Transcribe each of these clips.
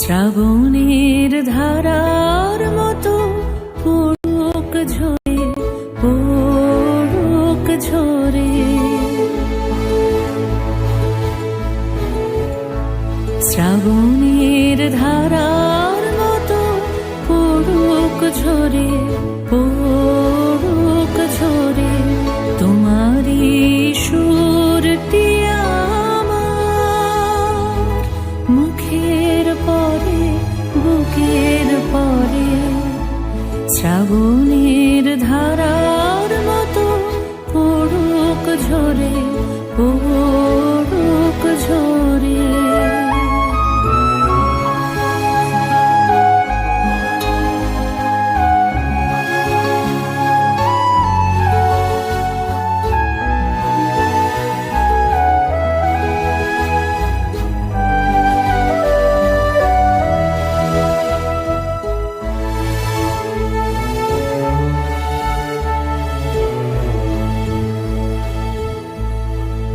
শ্রাবণের ধারার মতো পড়ুক ঝরে, পড়ুক ঝরে। শ্রাবণের ধারার মতো পড়ুক ঝরে, পড়ুক ঝরে। তোমারই সুরটি আমার মুখের পরে, বুকের পরে। শ্রাবণের ধারার মতো পড়ুক ঝরে, পড়ুক ঝরে।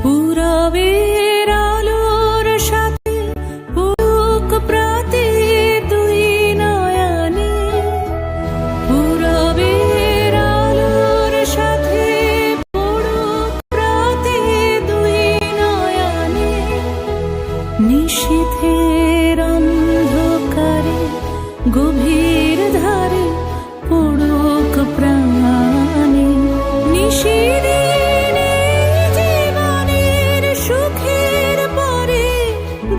পূরবের আলোর সাথে পড়ুক প্রাতে দুই নয়নে। পূরবের আলোর সাথে পড়ুক প্রাতে দুই নয়নে। নিশীথের অন্ধকারে গভীর ধারে পড়ুক প্রাণে।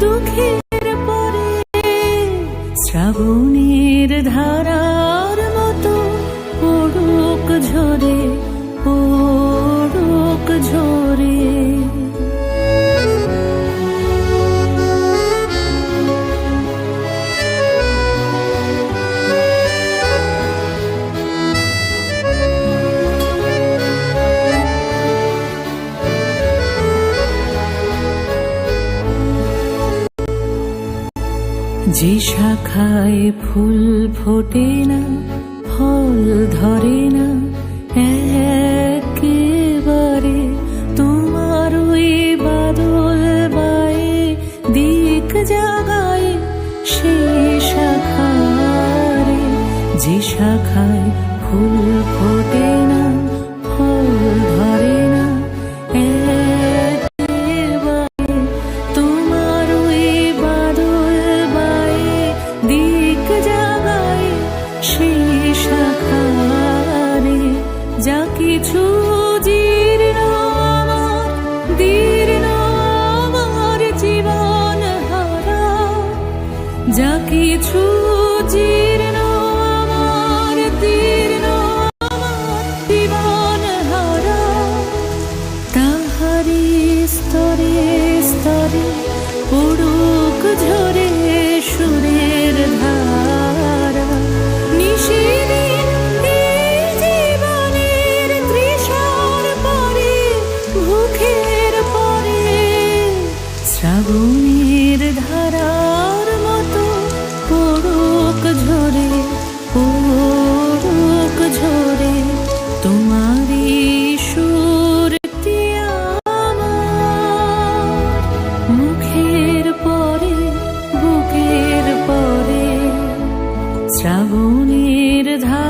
দুঃখের পরে শ্রাবণের ধারার মতো পড়ুক ঝরে, পড়ুক ঝরে। যে শাখায় ফুল ফোটে না, ফল ধরে না একেবারে, তোমার ওই বাদল বায়ে দিক জাগায় সেই শাখারে। যে শাখায় ফুল ফোটে না, ফল ধরে না একেবারে, তোমার ওই বাদল দিক জাগায় সেই শাখারে। যা কিছু জীর্ণ আমার, দীর্ণ আমার জীবন হারা। যা কিছু জীর্ণ আমার, দীর্ণ আমার জীবন হারা। তাহারি স্তরে স্তরে পড়ুক ঝরে সুরের ধারা। নিশিদিন এই জীবনের তৃষার পরে, ভুখের পরে। শ্রাবণের ধারার মতো পড়ুক ঝরে, পড়ুক ঝরে। তোমারই সুরটি আমার মুখের পরে, বুকের পরে। শ্রাবণের ধারা